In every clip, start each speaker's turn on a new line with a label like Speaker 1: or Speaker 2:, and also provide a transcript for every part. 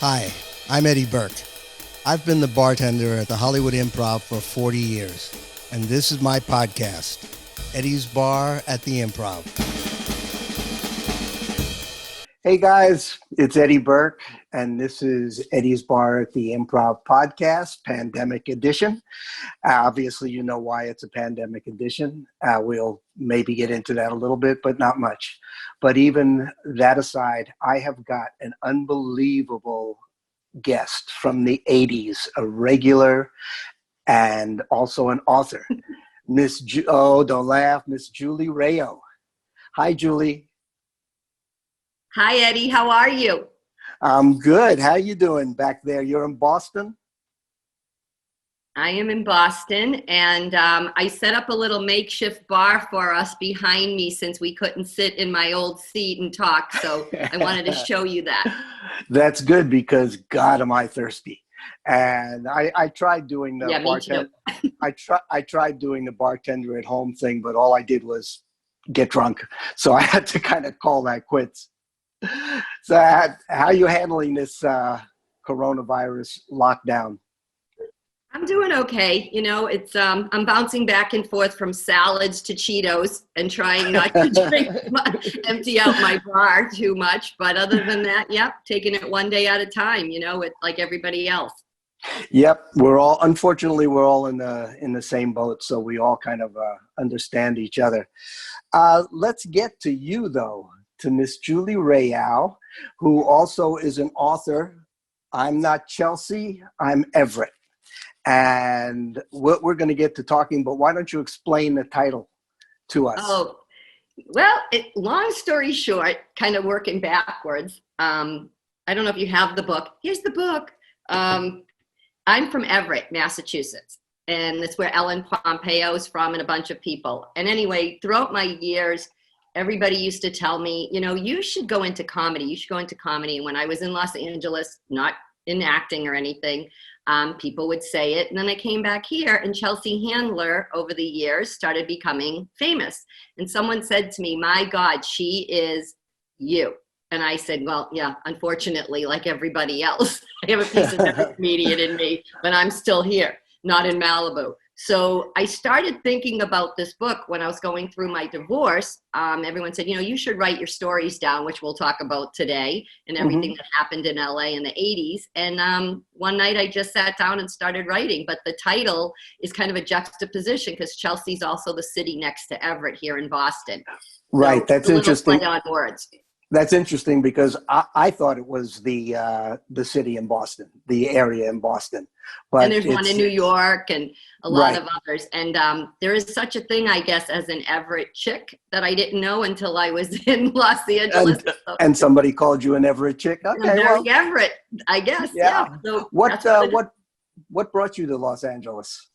Speaker 1: Hi, I'm Eddie Burke. I've been the bartender at the Hollywood Improv for 40 years, and this is my podcast, Eddie's Bar at the Improv. Hey guys, it's Eddie Burke, and this is Eddie's Bar at the Improv podcast, Pandemic Edition. Obviously, you know why it's a pandemic edition. We'll maybe get into that a little bit, but not much. But even that aside, I have got an unbelievable guest from the 80s, a regular and also an author. Don't laugh, Miss Julie Rao. Hi, Julie.
Speaker 2: Hi, Eddie. How are you?
Speaker 1: I'm good. How you doing back there? You're in Boston?
Speaker 2: I am in Boston, and I set up a little makeshift bar for us behind me since we couldn't sit in my old seat and talk. So I wanted to show you that.
Speaker 1: That's good because, God, am I thirsty. And I tried doing the bartender. I tried doing the bartender at home thing, but all I did was get drunk. So I had to kind of call that quits. So how are you handling this coronavirus lockdown?
Speaker 2: I'm doing okay. You know, it's I'm bouncing back and forth from salads to Cheetos and trying not to empty out my bar too much. But other than that, yep, taking it one day at a time, you know, like everybody else.
Speaker 1: Yep, unfortunately, we're all in the same boat, so we all kind of understand each other. Let's get to you, though, to Miss Julie Rao, who also is an author. I'm not Chelsea, I'm Everett. And we're going to get to talking, but why don't you explain the title to us?
Speaker 2: Oh, well, long story short, kind of working backwards. I don't know if you have the book. Here's the book. I'm from Everett, Massachusetts, and that's where Ellen Pompeo is from and a bunch of people. And anyway, throughout my years, everybody used to tell me, you know, you should go into comedy. You should go into comedy. And when I was in Los Angeles, not in acting or anything, people would say it. And then I came back here, and Chelsea Handler over the years started becoming famous. And someone said to me, my God, she is you. And I said, well, yeah, unfortunately, like everybody else, I have a piece of every comedian in me, but I'm still here, not in Malibu. So I started thinking about this book when I was going through my divorce. Everyone said, you know, you should write your stories down, which we'll talk about today, and everything that happened in LA in the 80s. And one night I just sat down and started writing. But the title is kind of a juxtaposition because Chelsea's also the city next to Everett here in Boston.
Speaker 1: Right,
Speaker 2: so
Speaker 1: that's interesting.
Speaker 2: Play on words.
Speaker 1: That's interesting because I thought it was the city in Boston, the area in Boston. But
Speaker 2: and there's one in New York and a lot of others. And there is such a thing, I guess, as an Everett chick that I didn't know until I was in Los Angeles.
Speaker 1: And somebody called you an Everett chick? Okay,
Speaker 2: well, Everett, I guess. Yeah. So
Speaker 1: what brought you to Los Angeles?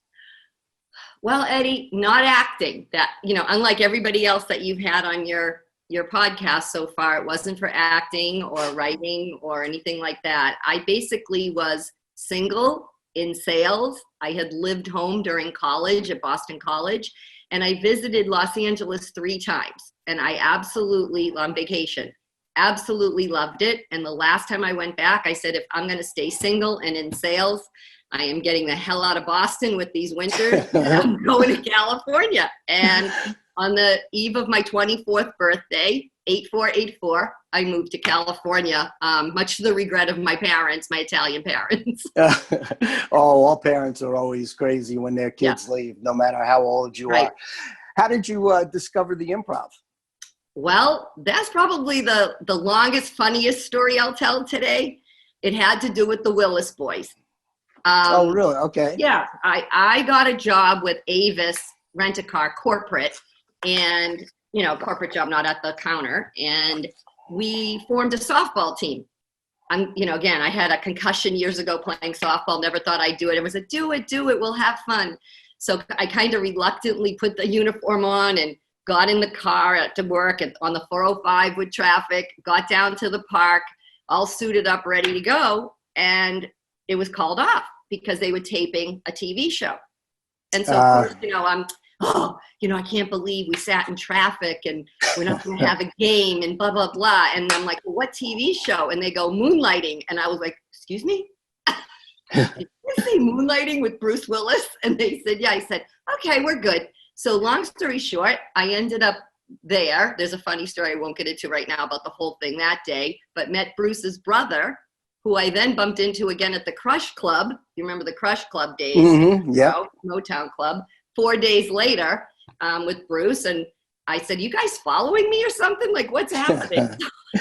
Speaker 2: Well, Eddie, not acting. That, you know, unlike everybody else that you've had on your podcast so far, it wasn't for acting or writing or anything like that. I basically was single in sales. I had lived home during college at Boston College, and I visited Los Angeles 3 times. And I on vacation, absolutely loved it. And the last time I went back, I said, if I'm going to stay single and in sales, I am getting the hell out of Boston with these winters. I'm going to California. And on the eve of my 24th birthday, 8484, I moved to California, much to the regret of my parents, my Italian parents.
Speaker 1: All parents are always crazy when their kids leave, no matter how old you are. How did you discover the improv?
Speaker 2: Well, that's probably the longest, funniest story I'll tell today. It had to do with the Willis boys.
Speaker 1: Oh, really? Okay.
Speaker 2: Yeah, I got a job with Avis Rent-A-Car corporate, and, you know, corporate job, not at the counter. And we formed a softball team. Again, I had a concussion years ago playing softball, never thought I'd do it. It was do it, we'll have fun. So I kind of reluctantly put the uniform on and got in the car to work on the 405 with traffic, got down to the park, all suited up, ready to go. And it was called off because they were taping a TV show. And so, of course, you know, oh, I can't believe we sat in traffic and we're not going to have a game and blah, blah, blah. And I'm like, well, what TV show? And they go, Moonlighting. And I was like, excuse me? Did you say Moonlighting with Bruce Willis? And they said, yeah. I said, okay, we're good. So long story short, I ended up there. There's a funny story I won't get into right now about the whole thing that day, but met Bruce's brother, who I then bumped into again at the Crush Club. You remember the Crush Club days?
Speaker 1: Mm-hmm, yeah.
Speaker 2: Motown Club. 4 days later with Bruce. And I said, you guys following me or something? Like, what's happening?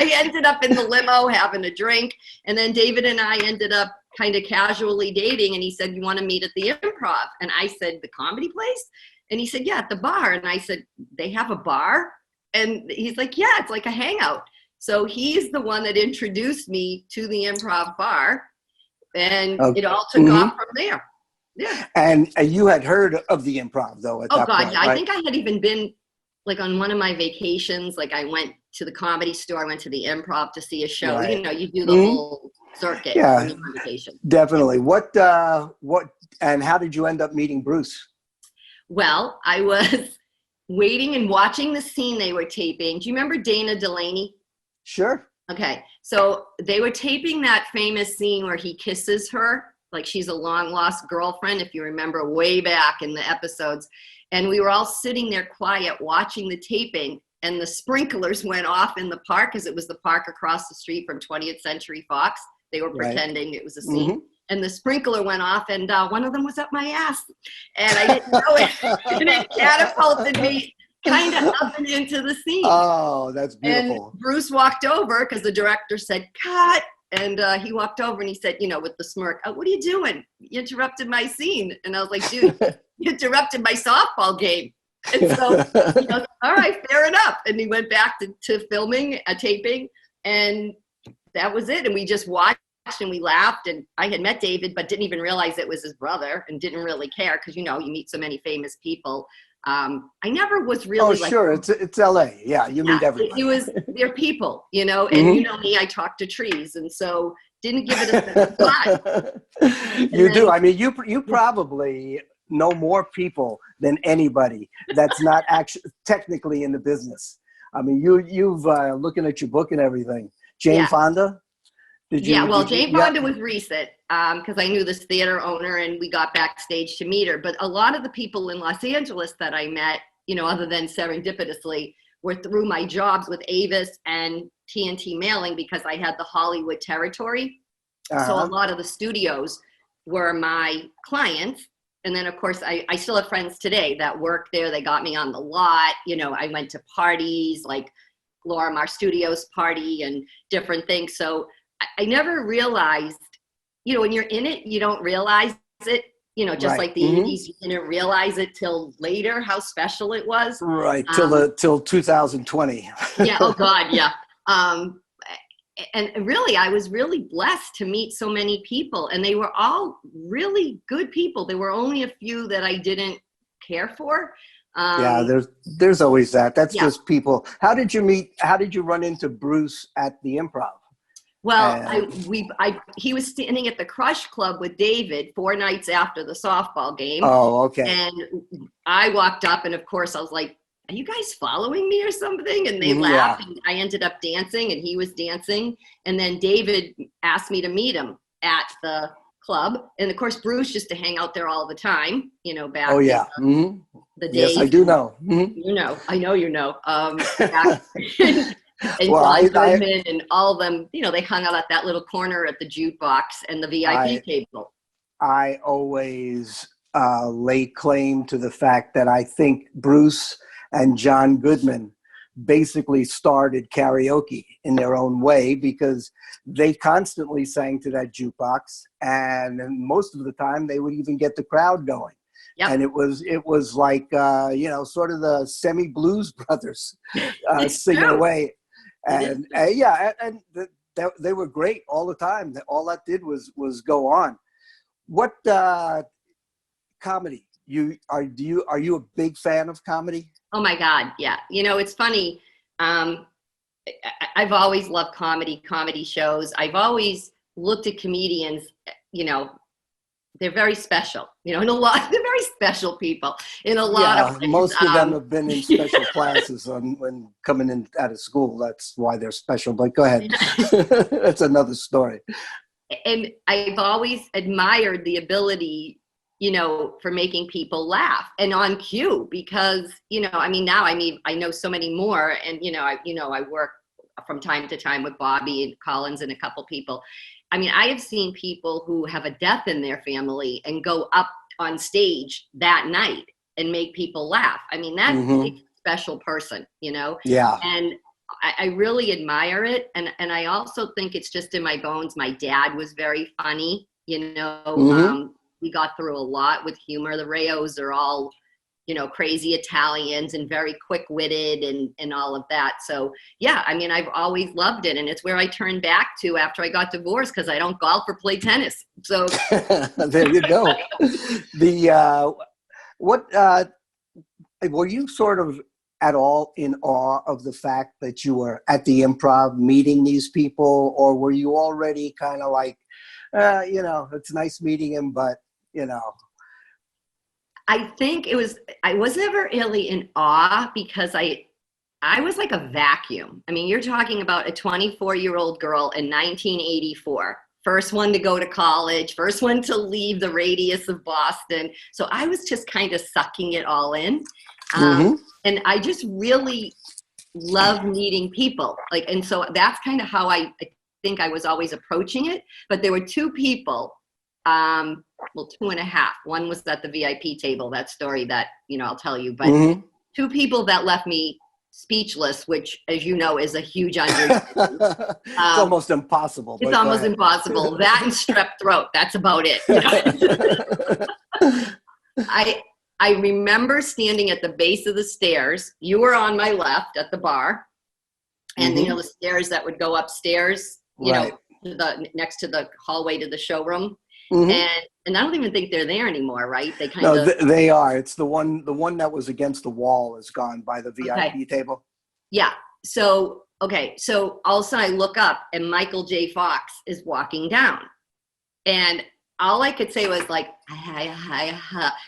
Speaker 2: I ended up in the limo having a drink. And then David and I ended up kind of casually dating. And he said, you want to meet at the Improv? And I said, the comedy place? And he said, yeah, at the bar. And I said, they have a bar? And he's like, yeah, it's like a hangout. So he's the one that introduced me to the Improv bar. And it all took off from there. Yeah.
Speaker 1: And you had heard of the Improv, though, at that point,
Speaker 2: yeah.
Speaker 1: right?
Speaker 2: I think I had even been, like, on one of my vacations. Like, I went to the Comedy Store. I went to the Improv to see a show.
Speaker 1: Right.
Speaker 2: You do the whole circuit when you're on vacation.
Speaker 1: Definitely. What, and how did you end up meeting Bruce?
Speaker 2: Well, I was waiting and watching the scene they were taping. Do you remember Dana Delaney?
Speaker 1: Sure.
Speaker 2: Okay. So they were taping that famous scene where he kisses her, like she's a long lost girlfriend, if you remember way back in the episodes. And we were all sitting there quiet watching the taping, and the sprinklers went off in the park, because it was the park across the street from 20th Century Fox. They were pretending it was a scene. Mm-hmm. And the sprinkler went off, and one of them was up my ass. And I didn't know it. And it catapulted me kind of up and into the scene.
Speaker 1: Oh, that's beautiful.
Speaker 2: And Bruce walked over, because the director said, cut. And he walked over and he said, with the smirk, oh, what are you doing? You interrupted my scene. And I was like, dude, you interrupted my softball game. And so, all right, fair enough. And he went back to filming, taping, and that was it. And we just watched and we laughed. And I had met David, but didn't even realize it was his brother, and didn't really care, because, you meet so many famous people. I never was really
Speaker 1: sure. It's LA. Yeah. You meet everybody.
Speaker 2: They're people, and you know me, I talk to trees. And so didn't give it a thought.
Speaker 1: You do. I mean, you probably know more people than anybody that's not actually technically in the business. I mean, you've looking at your book and everything. Jane Fonda? Jane Fonda was recent, because I knew this theater owner and we got backstage to meet her. But a lot of the people in Los Angeles that I met, other than serendipitously, were through my jobs with Avis and TNT Mailing, because I had the Hollywood territory. Uh-huh. So a lot of the studios were my clients. And then, of course, I still have friends today that work there. They got me on the lot. I went to parties like Lorimar Studios party and different things. So I never realized, when you're in it, you don't realize it, just like the 80s, you didn't realize it till later how special it was. Right, till 2020.
Speaker 2: Yeah, oh God, yeah. And really, I was really blessed to meet so many people, and they were all really good people. There were only a few that I didn't care for. There's always that. That's just people. How did you run into Bruce at the Improv? Well, he was standing at the Crush Club with David 4 nights after the softball game.
Speaker 1: Oh, okay.
Speaker 2: And I walked up, and of course I was like, are you guys following me or something? And they laughed, and I ended up dancing, and he was dancing. And then David asked me to meet him at the club. And of course, Bruce used to hang out there all the time, back in the days.
Speaker 1: Yes, I do know.
Speaker 2: Mm-hmm. I know you know. Back and John Goodman and all of them, they hung out at that little corner at the jukebox and the VIP table. I
Speaker 1: always lay claim to the fact that I think Bruce and John Goodman basically started karaoke in their own way, because they constantly sang to that jukebox, and most of the time they would even get the crowd going. Yep. And it was like sort of the semi Blues Brothers singing away. And they were great all the time. All that did was go on. What comedy? Are you a big fan of comedy?
Speaker 2: Oh my God, yeah. It's funny. I've always loved comedy shows. I've always looked at comedians, they're very special, in a lot, they're very special people in a lot of ways.
Speaker 1: Most of them have been in special classes when coming in out of school. That's why they're special, but go ahead. That's another story.
Speaker 2: And I've always admired the ability, for making people laugh and on cue, because, now, I know so many more, and, I work from time to time with Bobby and Collins and a couple people. I have seen people who have a death in their family and go up on stage that night and make people laugh. That's a special person,
Speaker 1: Yeah.
Speaker 2: And I really admire it. And I also think it's just in my bones. My dad was very funny, we got through a lot with humor. The Rayos are all, crazy Italians and very quick-witted and all of that. So, yeah, I've always loved it. And it's where I turned back to after I got divorced, because I don't golf or play tennis. So
Speaker 1: there you go. Were you sort of at all in awe of the fact that you were at the Improv meeting these people, or were you already kind of like, it's nice meeting him, but,
Speaker 2: I think I was never really in awe, because I was like a vacuum. You're talking about a 24-year-old girl in 1984, first one to go to college, first one to leave the radius of Boston. So I was just kind of sucking it all in. And I just really love meeting people. And so that's kind of how I think I was always approaching it. But there were two people, two and a half. One was at the VIP table, that story that, I'll tell you. But two people that left me speechless, which, as you know, is a huge undertaking.
Speaker 1: It's almost impossible.
Speaker 2: It's almost impossible. That and strep throat. That's about it. I remember standing at the base of the stairs. You were on my left at the bar, and the stairs that would go upstairs, next to the hallway to the showroom. And I don't even think they're there anymore, right?
Speaker 1: They are. It's the one that was against the wall is gone by the VIP table.
Speaker 2: Yeah. So all of a sudden I look up and Michael J. Fox is walking down, and all I could say was like, hi,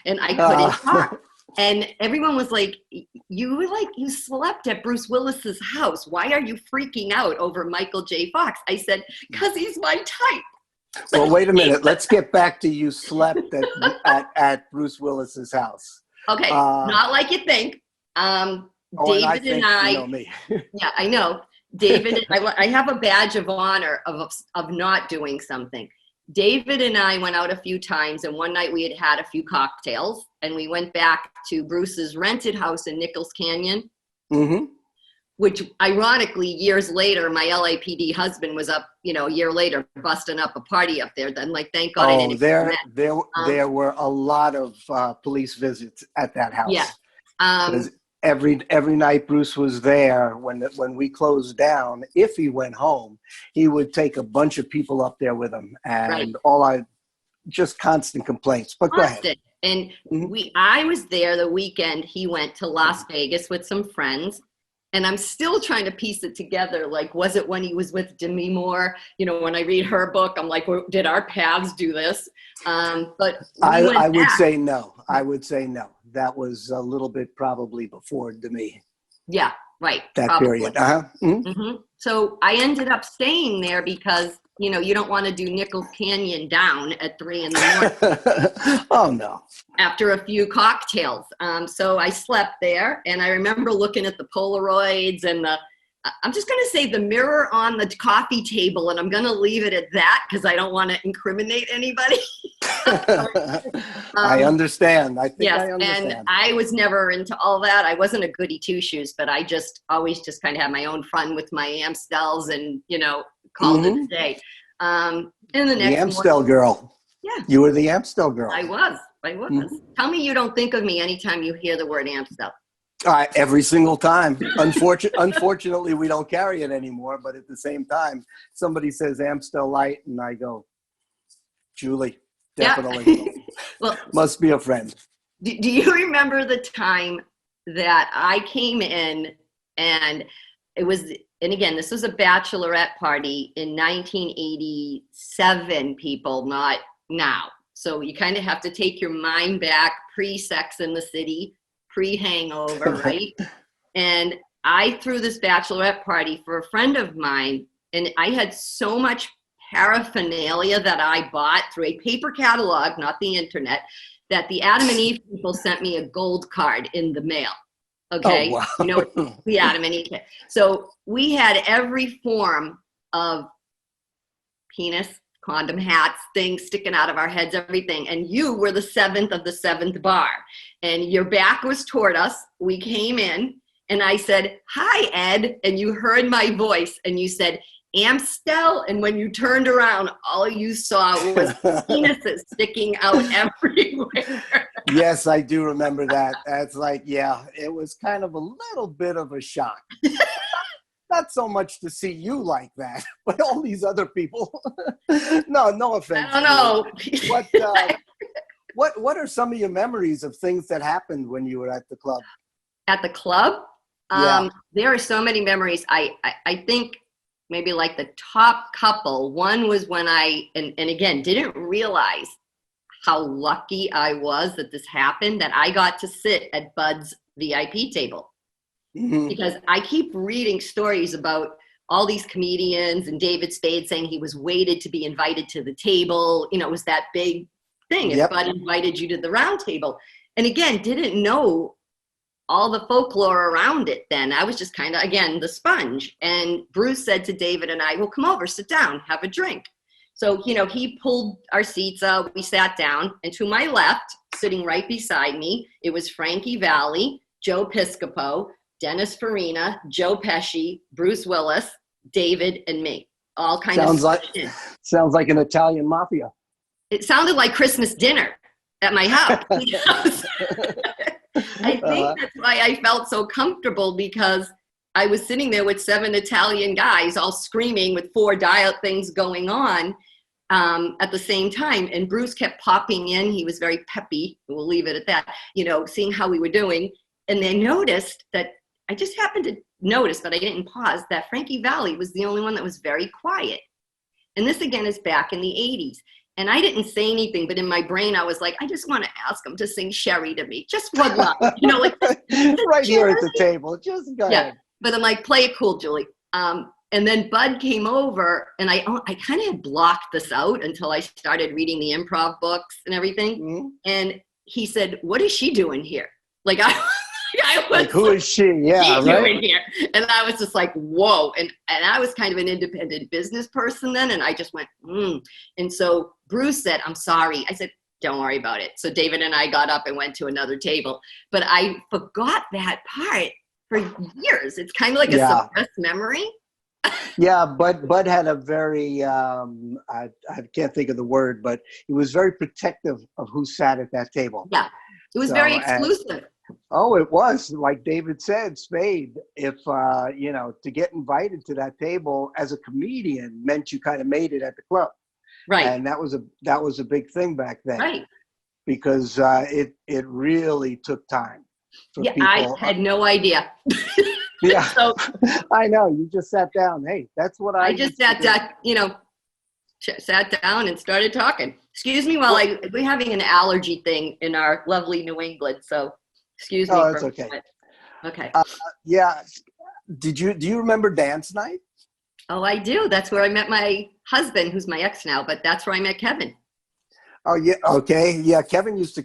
Speaker 2: and I couldn't talk. And everyone was like, you slept at Bruce Willis's house. Why are you freaking out over Michael J. Fox? I said, because he's my type.
Speaker 1: Well, wait a minute. Let's get back to you slept at Bruce Willis's house.
Speaker 2: Okay, not like you think. David and I,
Speaker 1: you know me.
Speaker 2: Yeah, I know. David, I have a badge of honor of not doing something. David and I went out a few times, and one night we had a few cocktails, and we went back to Bruce's rented house in Nichols Canyon. Which ironically, years later, my LAPD husband was up, a year later, busting up a party up there. Then, thank God I didn't.
Speaker 1: There were a lot of police visits at that house.
Speaker 2: Yeah.
Speaker 1: Every night Bruce was there. When we closed down, if he went home, he would take a bunch of people up there with him, and just constant complaints. But go ahead.
Speaker 2: And I was there the weekend. He went to Las Vegas with some friends. And I'm still trying to piece it together. Like, was it when he was with Demi Moore? When I read her book, I'm like, well, did our paths do this? But
Speaker 1: I would say no. I would say no. That was a little bit probably before Demi.
Speaker 2: Yeah, right.
Speaker 1: That
Speaker 2: probably.
Speaker 1: period.
Speaker 2: So I ended up staying there because, you don't want to do Nichols Canyon down at 3 a.m.
Speaker 1: Oh, no.
Speaker 2: After a few cocktails. So I slept there, and I remember looking at the Polaroids and I'm just going to say the mirror on the coffee table, and I'm going to leave it at that because I don't want to incriminate anybody.
Speaker 1: I understand. I think
Speaker 2: yes,
Speaker 1: I understand.
Speaker 2: And I was never into all that. I wasn't a goody two-shoes, but I always kind of had my own fun with my Amstels and, called it a day. And the next
Speaker 1: the Amstel girl.
Speaker 2: Yeah.
Speaker 1: You were the Amstel girl.
Speaker 2: I was. Tell me you don't think of me anytime you hear the word Amstel.
Speaker 1: Every single time. Unfortunately, we don't carry it anymore. But at the same time, somebody says Amstel Light, and I go, Julie, definitely.
Speaker 2: Yeah. Well,
Speaker 1: must be a friend.
Speaker 2: Do you remember the time that I came in and it was, and again, this was a bachelorette party in 1987, people, not now. So you kind of have to take your mind back pre-Sex in the City, pre-hangover, right? And I threw this bachelorette party for a friend of mine, and I had so much paraphernalia that I bought through a paper catalog, not the internet, that the Adam and Eve people sent me a gold card in the mail. Okay.
Speaker 1: Oh, wow.
Speaker 2: You know, the Adam and Eve. So we had every form of penis, condom, hats, things sticking out of our heads, everything. And you were the seventh of the seventh bar. And your back was toward us. We came in and I said, "Hi, Ed." And you heard my voice and you said, "Amstel." And when you turned around, all you saw was penises sticking out everywhere.
Speaker 1: Yes, I do remember that. That's like, yeah, it was kind of a little bit of a shock. Not so much to see you like that, but all these other people. No offense.
Speaker 2: I don't know.
Speaker 1: What are some of your memories of things that happened when you were at the club?
Speaker 2: At the club?
Speaker 1: Yeah.
Speaker 2: There are so many memories. I think maybe like the top couple. One was when and again, didn't realize how lucky I was that this happened, that I got to sit at Bud's VIP table. Mm-hmm. Because I keep reading stories about all these comedians and David Spade saying he was waited to be invited to the table. You know, it was that big thing. If Bud invited you to the round table. And again, didn't know all the folklore around it then. I was just kind of, again, the sponge. And Bruce said to David and I, "Well, come over, sit down, have a drink." So, you know, he pulled our seats out, we sat down, and to my left, sitting right beside me, it was Frankie Valli, Joe Piscopo, Dennis Farina, Joe Pesci, Bruce Willis, David, and me. All kind
Speaker 1: sounds
Speaker 2: of
Speaker 1: sounds like an Italian mafia.
Speaker 2: It sounded like Christmas dinner at my house. I think that's why I felt so comfortable, because I was sitting there with 7 Italian guys all screaming with 4 dial things going on at the same time. And Bruce kept popping in. He was very peppy. We'll leave it at that, you know, seeing how we were doing. And they noticed that I just happened to notice, but I didn't pause, that Frankie Valli was the only one that was very quiet. And this again is back in the 80s. And I didn't say anything, but in my brain, I was like, I just want to ask him to sing Sherry to me. Just one line, you know, like
Speaker 1: right here at the table. Just go ahead.
Speaker 2: But I'm like, play it cool, Julie. And then Bud came over, and I kind of blocked this out until I started reading the improv books and everything. Mm-hmm. And he said, "What is she doing here?" Like I was
Speaker 1: like, who is she? Yeah,
Speaker 2: right. Doing here? And I was just like, whoa. And I was kind of an independent business person then, and I just went, And so Bruce said, "I'm sorry." I said, "Don't worry about it." So David and I got up and went to another table. But I forgot that part for years. It's kind of like a suppressed memory.
Speaker 1: Yeah, Bud had a very, I can't think of the word, but he was very protective of who sat at that table.
Speaker 2: Yeah, it was very exclusive.
Speaker 1: It was. Like David said, Spade, if, you know, to get invited to that table as a comedian meant you kind of made it at the club.
Speaker 2: Right.
Speaker 1: And that was a big thing back then.
Speaker 2: Right.
Speaker 1: Because it really took time for people.
Speaker 2: I had no idea.
Speaker 1: Yeah,
Speaker 2: so,
Speaker 1: I know. You just sat down. Hey, that's what I
Speaker 2: just sat down, you know, sat down and started talking. Excuse me while we're having an allergy thing in our lovely New England. So excuse me.
Speaker 1: Oh, that's okay.
Speaker 2: Okay.
Speaker 1: Yeah. Do you remember dance night?
Speaker 2: Oh, I do. That's where I met my husband, who's my ex now, but that's where I met Kevin.
Speaker 1: Oh, yeah. Okay. Yeah. Kevin used to,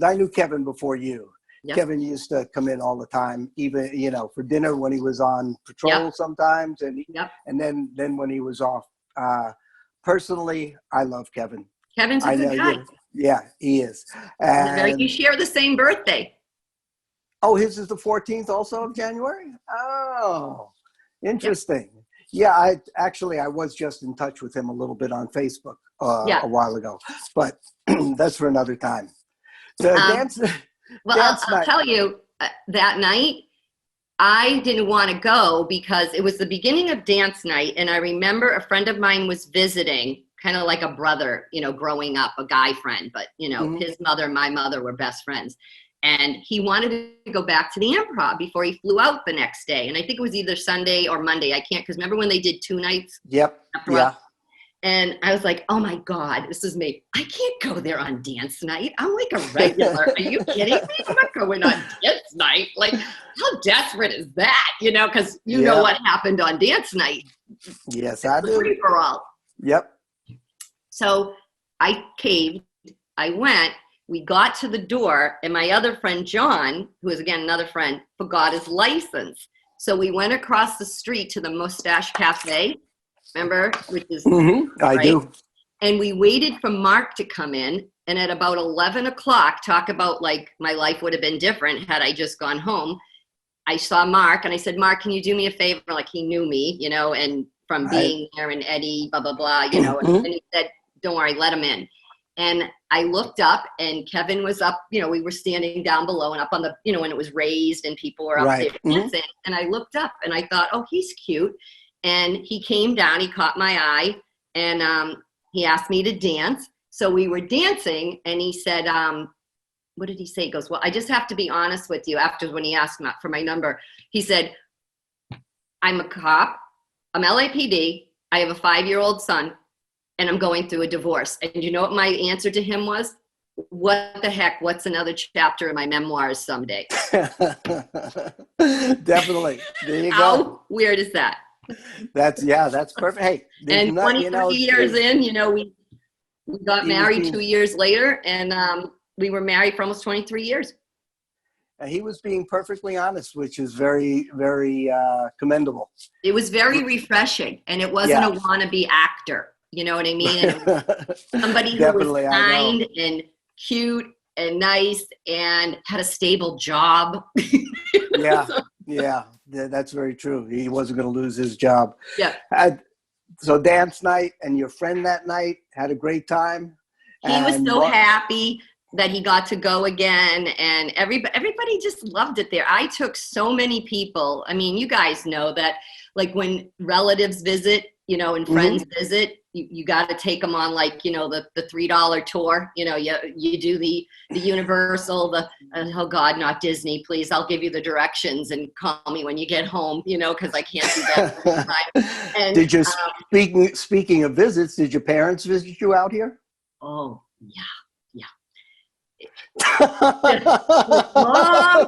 Speaker 1: I knew Kevin before you.
Speaker 2: Yep.
Speaker 1: Kevin used to come in all the time, even, you know, for dinner when he was on patrol sometimes. And and then when he was off. Personally, I love Kevin.
Speaker 2: Kevin's a good guy.
Speaker 1: Yeah, he is. And
Speaker 2: you share the same birthday.
Speaker 1: Oh, his is the 14th also of January? Oh, interesting. Yeah, I was just in touch with him a little bit on Facebook a while ago, but that's for another time. The dance.
Speaker 2: Well, I'll tell you, that night, I didn't want to go because it was the beginning of dance night, and I remember a friend of mine was visiting, kind of like a brother, you know, growing up, a guy friend, but, you know, his mother and my mother were best friends. And he wanted to go back to the Improv before he flew out the next day. And I think it was either Sunday or Monday. I can't, because remember when they did 2 nights?
Speaker 1: Yep.
Speaker 2: Yeah. And I was like, oh my God, this is me. I can't go there on dance night. I'm like a regular. Are you kidding me? I'm not going on dance night. Like, how desperate is that? You know, because you know what happened on dance night.
Speaker 1: Yes, I do.
Speaker 2: Free for all.
Speaker 1: Yep.
Speaker 2: So I caved. I went. We got to the door, and my other friend, John, who is again another friend, forgot his license. So we went across the street to the Mustache Cafe. Remember, which is
Speaker 1: I do.
Speaker 2: And we waited for Mark to come in. And at about 11 o'clock, talk about like my life would have been different had I just gone home. I saw Mark and I said, Mark, can you do me a favor? Like he knew me, you know, and from being there and Eddie, blah, blah, blah, you know. And he said, don't worry, let him in. And I looked up and Kevin was up, you know, we were standing down below and up on the, you know, when it was raised and people were up there dancing. And I looked up and I thought, oh, he's cute. And he came down, he caught my eye, and he asked me to dance. So we were dancing, and he said, what did he say? He goes, well, I just have to be honest with you after when he asked for my number. He said, I'm a cop, I'm LAPD, I have a 5-year-old son, and I'm going through a divorce. And you know what my answer to him was? What the heck? What's another chapter in my memoirs someday?
Speaker 1: Definitely. There you go.
Speaker 2: How weird is that?
Speaker 1: That's perfect. Hey,
Speaker 2: and 23 years in, you know, we got married 2 years later, and we were married for almost 23 years.
Speaker 1: And he was being perfectly honest, which is very, very commendable.
Speaker 2: It was very refreshing, and it wasn't a wannabe actor. You know what I mean? And it was somebody who was kind and cute and nice and had a stable job.
Speaker 1: Yeah, that's very true. He wasn't going to lose his job.
Speaker 2: Yeah.
Speaker 1: So dance night and your friend that night had a great time.
Speaker 2: He was so happy that he got to go again, and everybody just loved it there. I took so many people. I mean, you guys know that, like when relatives visit, you know, and friends visit, you got to take them on, like, you know, the $3 tour. You know, you do the Universal, oh God, not Disney, please. I'll give you the directions and call me when you get home, you know, because I can't do that. And,
Speaker 1: did you, speaking of visits, did your parents visit you out here?
Speaker 2: Oh, yeah. Long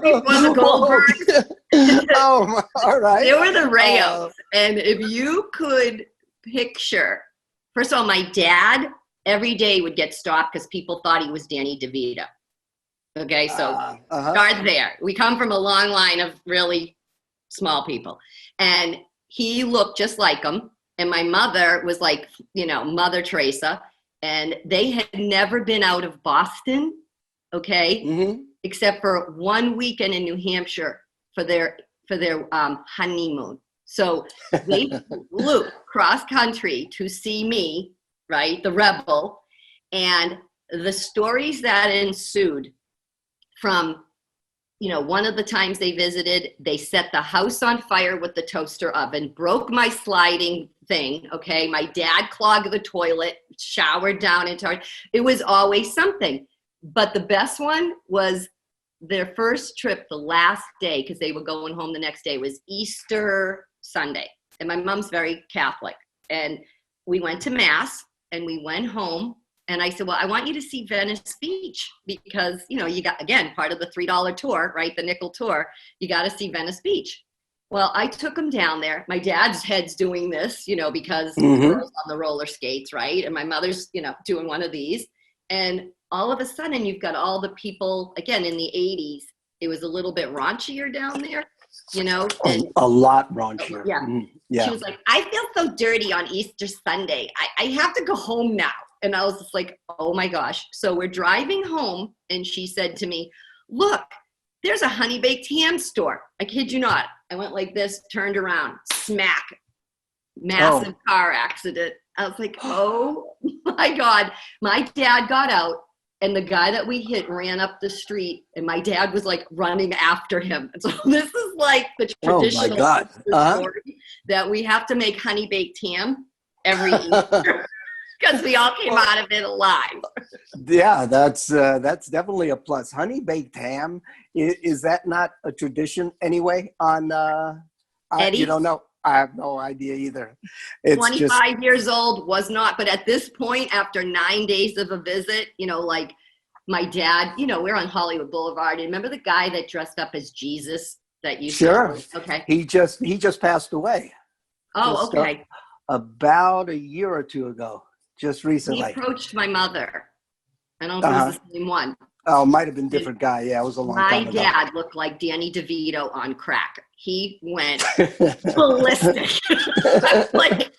Speaker 2: before the Goldbergs.
Speaker 1: Oh, all right.
Speaker 2: They were the Rayos. And if you could picture, first of all, my dad every day would get stopped because people thought he was Danny DeVito. Okay, so start there. We come from a long line of really small people. And he looked just like him. And my mother was like, you know, Mother Teresa. And they had never been out of Boston. Okay, except for one weekend in New Hampshire for their honeymoon. So they flew cross country to see me, right, the rebel, and the stories that ensued from, you know, one of the times they visited, they set the house on fire with the toaster oven, broke my sliding thing. Okay, my dad clogged the toilet, showered down into it. It was always something. But the best one was their first trip, the last day, because they were going home the next day, was Easter Sunday. And my mom's very Catholic. And we went to Mass and we went home. And I said, well, I want you to see Venice Beach because, you know, you got, again, part of the $3 tour, right? The nickel tour. You got to see Venice Beach. Well, I took him down there. My dad's head's doing this, you know, because the girl's on the roller skates, right? And my mother's, you know, doing one of these. And all of a sudden, you've got all the people, again, in the 80s, it was a little bit raunchier down there, you know? And,
Speaker 1: a lot raunchier.
Speaker 2: Yeah. Yeah. She was like, I feel so dirty on Easter Sunday. I have to go home now. And I was just like, oh my gosh. So we're driving home, and she said to me, look, there's a honey baked ham store. I kid you not. I went like this, turned around, smack, massive car accident. I was like, oh my God. My dad got out, and the guy that we hit ran up the street, and my dad was like running after him. And so this is like the traditional story that we have to make honey baked ham every Easter because we all came out of it alive.
Speaker 1: Yeah, that's definitely a plus. Honey baked ham, is that not a tradition anyway? On
Speaker 2: Eddie?
Speaker 1: you don't know. I have no idea either. It's
Speaker 2: 25 years old, was not. But at this point, after 9 days of a visit, like my dad, we're on Hollywood Boulevard. And remember the guy that dressed up as Jesus that you
Speaker 1: sure.
Speaker 2: saw? Okay.
Speaker 1: He just passed away.
Speaker 2: Oh, okay.
Speaker 1: About a year or two ago, just recently.
Speaker 2: He approached my mother. I don't know if it was the same one.
Speaker 1: Oh, might have been a different guy. Yeah, it was a long time ago.
Speaker 2: My dad looked like Danny DeVito on crack. He went ballistic. I was like,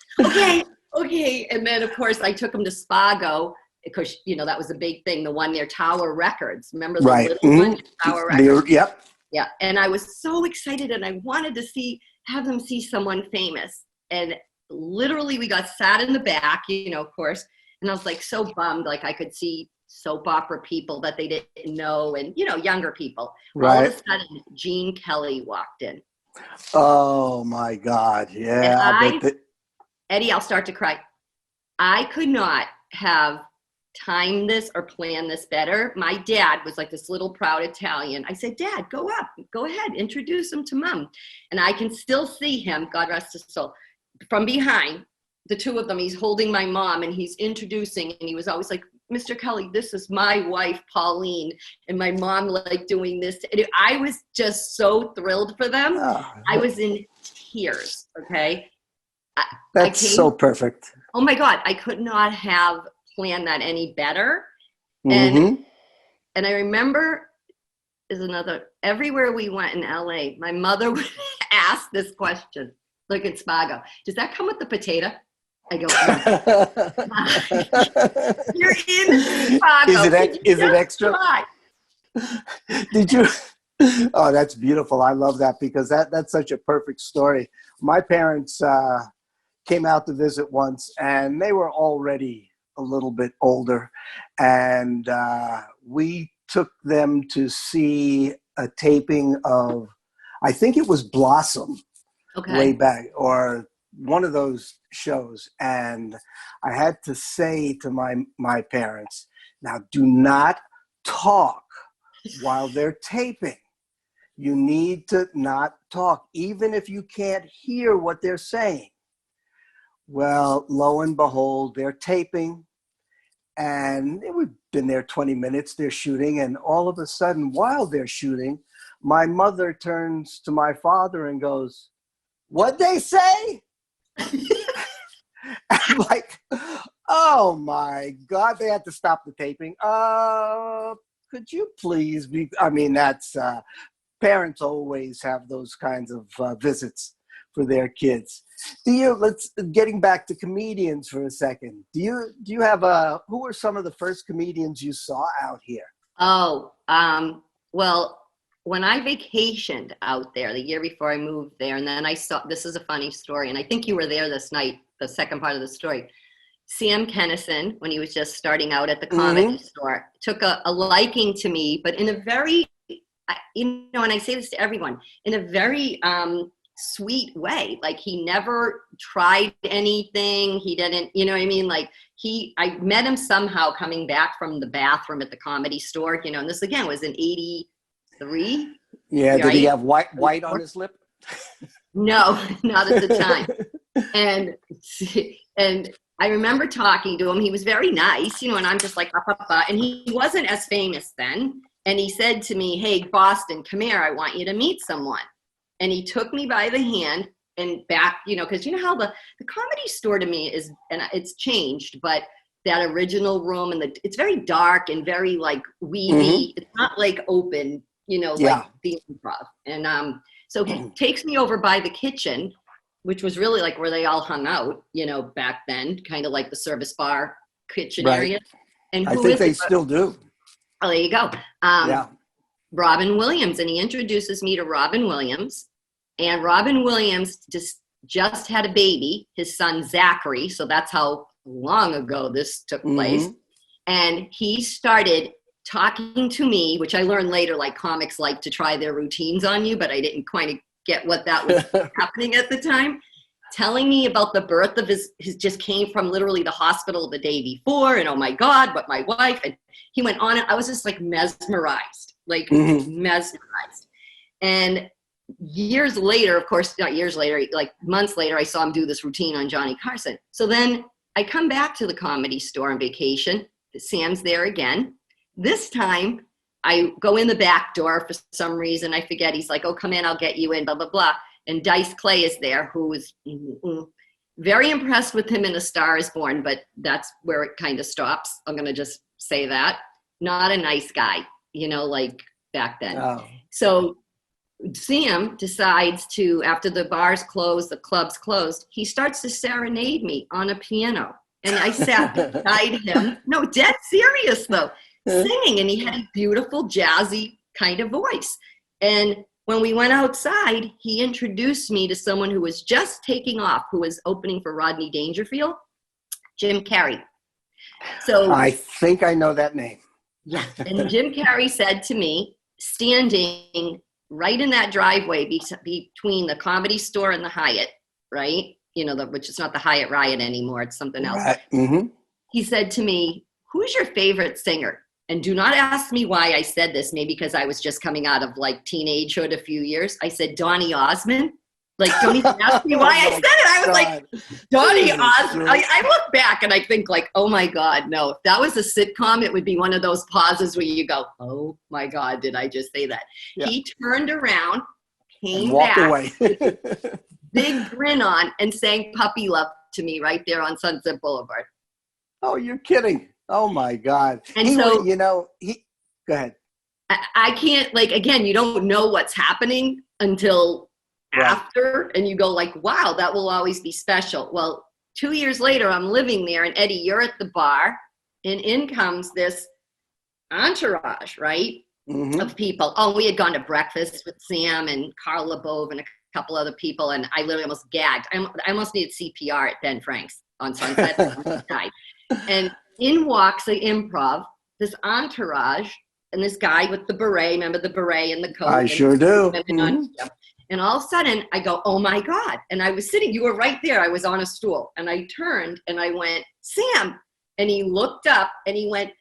Speaker 2: okay. And then, of course, I took him to Spago because, that was a big thing, the one near Tower Records. Remember the little one, Tower Records?
Speaker 1: Yep.
Speaker 2: Yeah, and I was so excited, and I wanted to have them see someone famous. And literally, we got sat in the back, of course, and I was like so bummed, like I could see soap opera people that they didn't know, and younger people. Right. All of a sudden, Gene Kelly walked in.
Speaker 1: Oh my God! Yeah,
Speaker 2: Eddie, I'll start to cry. I could not have timed this or planned this better. My dad was like this little proud Italian. I said, Dad, go up, go ahead, introduce him to Mom. And I can still see him, God rest his soul, from behind, the two of them. He's holding my mom and he's introducing, and he was always like, Mr. Kelly, this is my wife, Pauline, and my mom like doing this. And I was just so thrilled for them. Oh. I was in tears, okay?
Speaker 1: That's so perfect.
Speaker 2: Oh my God, I could not have planned that any better. And I remember everywhere we went in LA, my mother would ask this question. Look at Spago. Does that come with the potato? I go, you're in Spago.
Speaker 1: Is it extra? Did you? Oh, that's beautiful. I love that because that's such a perfect story. My parents came out to visit once, and they were already a little bit older, and we took them to see a taping of, I think it was Blossom, way back, or one of those shows. And I had to say to my parents, now do not talk while they're taping. You need to not talk, even if you can't hear what they're saying. Well, lo and behold, they're taping, and we've been there 20 minutes, they're shooting, and all of a sudden, while they're shooting, my mother turns to my father and goes, "What'd they say?" I'm like, oh my God, they had to stop the taping. Could you please be, that's, parents always have those kinds of visits for their kids. Getting back to comedians for a second, do you have who were some of the first comedians you saw out here?
Speaker 2: Well, when I vacationed out there the year before I moved there, and then I saw, this is a funny story, and I think you were there this night, the second part of the story. Sam Kennison, when he was just starting out at the comedy store, took a liking to me, but in a very, and I say this to everyone, in a very sweet way. Like, he never tried anything. He didn't, you know what I mean? Like, I met him somehow coming back from the bathroom at the Comedy Store, and this again was in 83.
Speaker 1: Yeah, right? Did he have white on his lip?
Speaker 2: No, not at the time. And I remember talking to him. He was very nice, and I'm just like, and he wasn't as famous then. And he said to me, "Hey, Boston, come here. I want you to meet someone." And he took me by the hand and back, because how the Comedy Store to me is, and it's changed, but that original room, and it's very dark and very like weedy. It's not like open, like the Improv. And so he takes me over by the kitchen, which was really like where they all hung out, back then, kind of like the service bar kitchen area. And
Speaker 1: I think they still do.
Speaker 2: Oh, there you go. Robin Williams, and he introduces me to Robin Williams, and Robin Williams just had a baby, his son Zachary, so that's how long ago this took place. And he started talking to me, which I learned later, like comics like to try their routines on you, but I didn't quite get what that was happening at the time, telling me about the birth of his just came from literally the hospital the day before, and oh my God, but my wife, and he went on, and I was just like mesmerized. And years later, of course, not years later, like months later, I saw him do this routine on Johnny Carson. So then I come back to the Comedy Store on vacation. Sam's there again. This time I go in the back door for some reason. I forget. He's like, oh, come in, I'll get you in, blah, blah, blah. And Dice Clay is there, who is very impressed with him in A Star is Born, but that's where it kind of stops. I'm going to just say that. Not a nice guy, you know, like back then.
Speaker 1: Oh.
Speaker 2: So Sam decides to, after the bars closed, the clubs closed, he starts to serenade me on a piano. And I sat beside him, no, dead serious though, singing. And he had a beautiful jazzy kind of voice. And when we went outside, he introduced me to someone who was just taking off, who was opening for Rodney Dangerfield, Jim Carrey. So
Speaker 1: I think I know that name.
Speaker 2: Yeah. And Jim Carrey said to me, standing right in that driveway between the Comedy Store and the Hyatt, right? You know, which is not the Hyatt Riot anymore. It's something else.
Speaker 1: Right. Mm-hmm.
Speaker 2: He said to me, who's your favorite singer? And do not ask me why I said this, maybe because I was just coming out of like teenagehood a few years. I said, Donny Osmond. Like, don't even ask me why I said it. I was like, Donny Osmond. I look back and I think like, oh my God, no. If that was a sitcom, it would be one of those pauses where you go, oh my God, did I just say that? Yeah. He turned around, came
Speaker 1: walked
Speaker 2: back,
Speaker 1: away.
Speaker 2: big grin on, and sang Puppy Love to me right there on Sunset Boulevard.
Speaker 1: Oh, you're kidding. Oh my God.
Speaker 2: And so,
Speaker 1: go ahead.
Speaker 2: I can't, like, again, you don't know what's happening until after, and you go like, wow, that will always be special. Well, 2 years later, I'm living there, and Eddie, you're at the bar, and in comes this entourage, right, of people. Oh, we had gone to breakfast with Sam and Carl LeBove and a couple other people, and I literally almost gagged. I almost needed CPR at Ben Frank's on Sunset. And in walks the Improv, this entourage, and this guy with the beret, remember the beret and the coat?
Speaker 1: I sure do.
Speaker 2: And all of a sudden, I go, oh my God. And I was sitting, you were right there. I was on a stool. And I turned and I went, Sam. And he looked up and he went,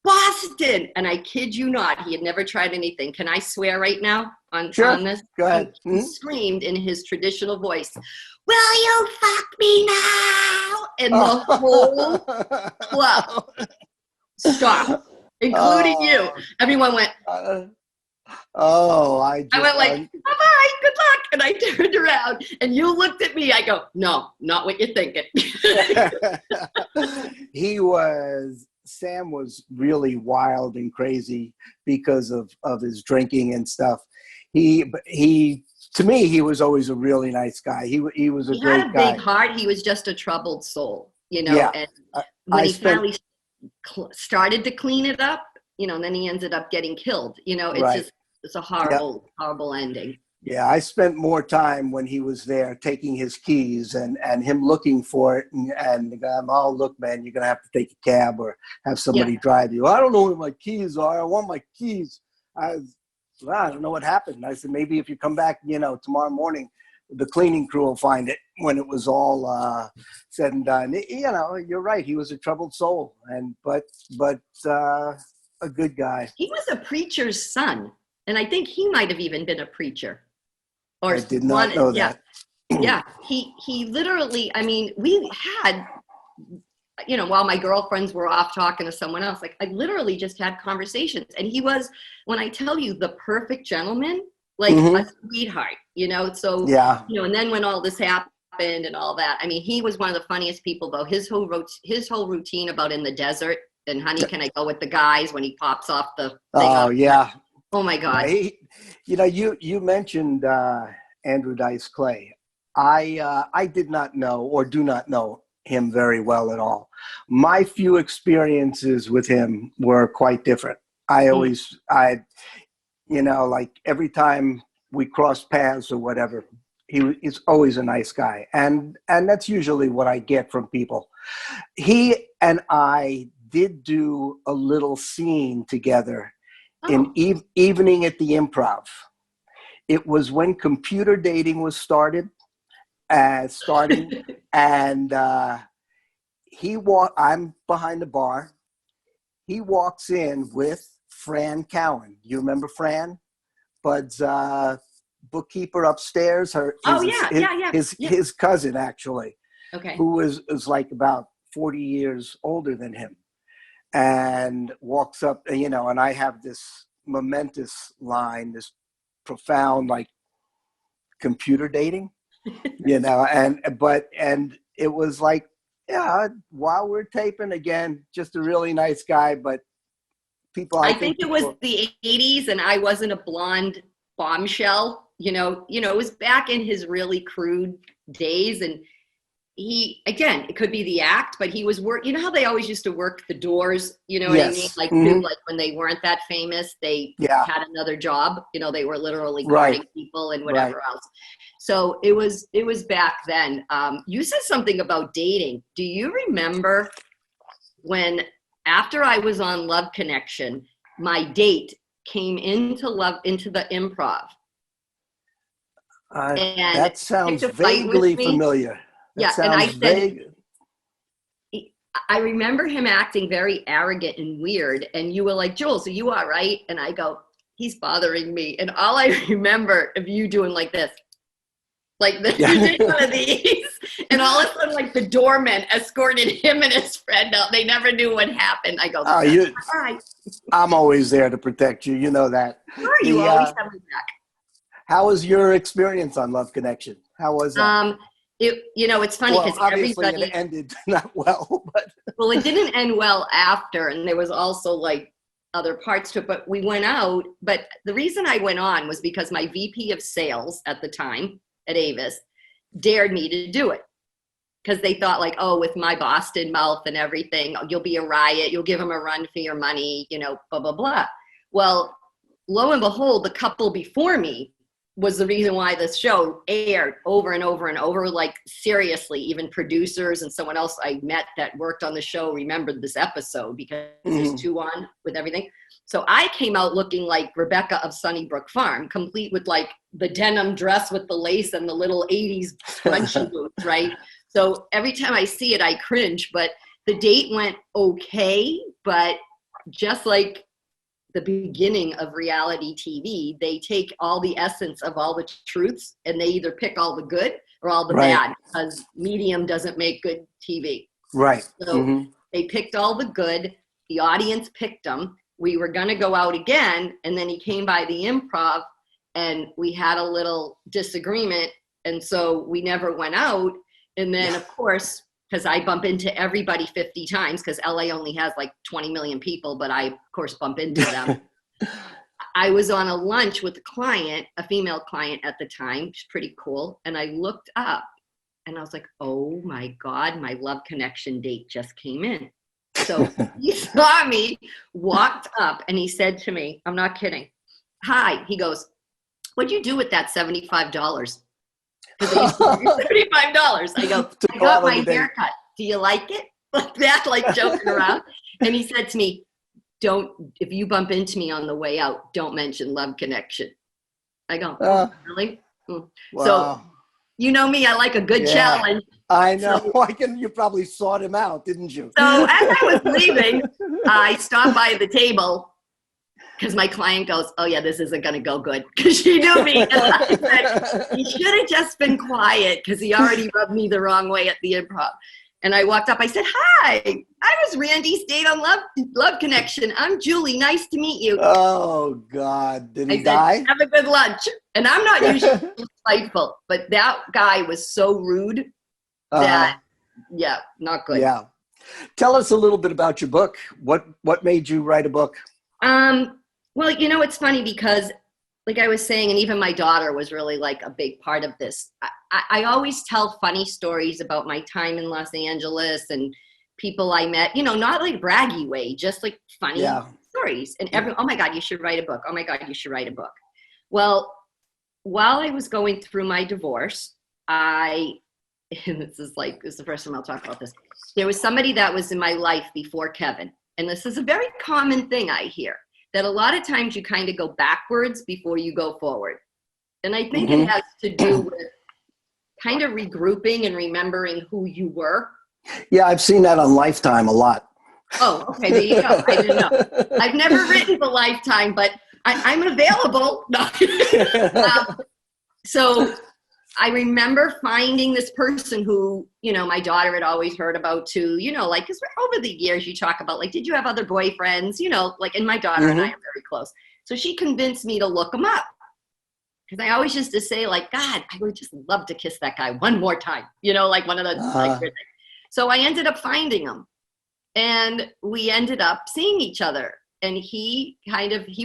Speaker 2: Boston. And I kid you not, he had never tried anything. Can I swear right now on this?
Speaker 1: Go ahead.
Speaker 2: He screamed in his traditional voice, will you fuck me now? And the whole club stopped, including you. Everyone went,
Speaker 1: I
Speaker 2: went like, bye-bye, good luck. And I turned around and you looked at me. I go, no, not what you're thinking.
Speaker 1: Sam was really wild and crazy because of his drinking and stuff. To me, he was always a really nice guy. He was a great guy. He had a
Speaker 2: big heart. He was just a troubled soul, you know. Yeah. And when he finally started to clean it up, you know, and then he ended up getting killed. You know, it's a horrible, horrible ending.
Speaker 1: Yeah, I spent more time when he was there taking his keys and him looking for it. And the guy, oh, look, man, you're going to have to take a cab or have somebody drive you. I don't know where my keys are. I want my keys. I don't know what happened. I said, maybe if you come back, you know, tomorrow morning, the cleaning crew will find it when it was all said and done. You know, you're right. He was a troubled soul, but a good guy.
Speaker 2: He was a preacher's son. And I think he might have even been a preacher. Or
Speaker 1: I did not know that.
Speaker 2: Yeah. He literally, I mean, we had, you know, while my girlfriends were off talking to someone else, like I literally just had conversations. And he was, when I tell you, the perfect gentleman, like a sweetheart, you know? So, you know, and then when all this happened and all that, I mean, he was one of the funniest people though. His whole routine about in the desert and honey, can I go with the guys when he pops off the thing?
Speaker 1: Oh, yeah.
Speaker 2: Oh my God.
Speaker 1: You know, you mentioned Andrew Dice Clay. I did not know or do not know him very well at all. My few experiences with him were quite different. You know, like every time we crossed paths or whatever, he's always a nice guy. And that's usually what I get from people. He and I did do a little scene together in Evening at the Improv. It was when computer dating was starting, and I'm behind the bar. He walks in with Fran Cowan. You remember Fran? Bud's bookkeeper upstairs.
Speaker 2: Oh yeah.
Speaker 1: His cousin actually,
Speaker 2: Okay.
Speaker 1: who was like about 40 years older than him, and walks up, and I have this momentous line, this profound, like, computer dating, and it was like, yeah, while we're taping, again, just a really nice guy, but
Speaker 2: I think it was the 80s, and I wasn't a blonde bombshell. It was back in his really crude days, and it could be the act, but he was how they always used to work the doors, what I mean? Like, like when they weren't that famous, they had another job, they were literally guarding people and whatever else. So it was back then. You said something about dating. Do you remember when, after I was on Love Connection, my date came into the Improv?
Speaker 1: That sounds vaguely familiar.
Speaker 2: And I said, I remember him acting very arrogant and weird, and you were like, Jules, are you all right? And I go, he's bothering me. And all I remember of you doing like this, you did one of these, and all of a sudden, like, the doorman escorted him and his friend out. They never knew what happened. I go, all right.
Speaker 1: I'm always there to protect you. You know that.
Speaker 2: Sure, you always have my back.
Speaker 1: How was your experience on Love Connection? How was that?
Speaker 2: It's funny because everybody,
Speaker 1: it ended not well, but
Speaker 2: well, it didn't end well after, and there was also like other parts to it. But we went out. But the reason I went on was because my VP of sales at the time at Avis dared me to do it, because they thought, like, oh, with my Boston mouth and everything, you'll be a riot. You'll give them a run for your money. Blah blah blah. Well, lo and behold, the couple before me was the reason why this show aired over and over and over. Like, seriously, even producers and someone else I met that worked on the show remembered this episode, because there's 2 on with everything. So I came out looking like Rebecca of Sunnybrook Farm, complete with like the denim dress with the lace and the little 80s scrunchy boots, right? So every time I see it, I cringe. But the date went okay, but just like the beginning of reality TV, they take all the essence of all the truths, and they either pick all the good or all the bad, because medium doesn't make good TV.
Speaker 1: Right.
Speaker 2: So they picked all the good. The audience picked them. We were going to go out again, and then he came by the Improv, and we had a little disagreement, and so we never went out. And then, of course, because I bump into everybody 50 times, because LA only has like 20 million people, but I, of course, bump into them. I was on a lunch with a client, a female client at the time. She's pretty cool. And I looked up, and I was like, oh my God, my Love Connection date just came in. So he saw me, walked up, and he said to me, I'm not kidding, hi. He goes, what'd you do with that $75? Because $75. I go, I got my haircut. Do you like it? Like that, like joking around. And he said to me, if you bump into me on the way out, don't mention Love Connection. I go, really? Wow. So, you know me, I like a good challenge.
Speaker 1: I know. So, you probably sought him out, didn't you?
Speaker 2: So as I was leaving, I stopped by the table, because my client goes, oh yeah, this isn't going to go good, because she knew me. And I said, he should have just been quiet, because he already rubbed me the wrong way at the Improv. And I walked up, I said, hi, I was Randy's date on Love Connection. I'm Julie, nice to meet you.
Speaker 1: Oh God, did he die?
Speaker 2: Have a good lunch. And I'm not usually spiteful, but that guy was so rude that, not good.
Speaker 1: Yeah. Tell us a little bit about your book. What made you write a book?
Speaker 2: Well, it's funny, because like I was saying, and even my daughter was really like a big part of this. I always tell funny stories about my time in Los Angeles and people I met, not like braggy way, just like funny stories. And oh my God, you should write a book. Oh my God, you should write a book. Well, while I was going through my divorce, this is the first time I'll talk about this. There was somebody that was in my life before Kevin. And this is a very common thing I hear, that a lot of times you kind of go backwards before you go forward. And I think it has to do with kind of regrouping and remembering who you were.
Speaker 1: Yeah, I've seen that on Lifetime a lot.
Speaker 2: Oh, okay, there you go. I didn't know. I've never written for Lifetime, but I'm available. No. So I remember finding this person who, you know, my daughter had always heard about too, you know, like, because over the years you talk about, like, did you have other boyfriends? You know, like, and my daughter and I are very close. So she convinced me to look him up. Because I always used to say, like, God, I would just love to kiss that guy one more time. You know, like one of the, like, weird things. So I ended up finding him. And we ended up seeing each other. And he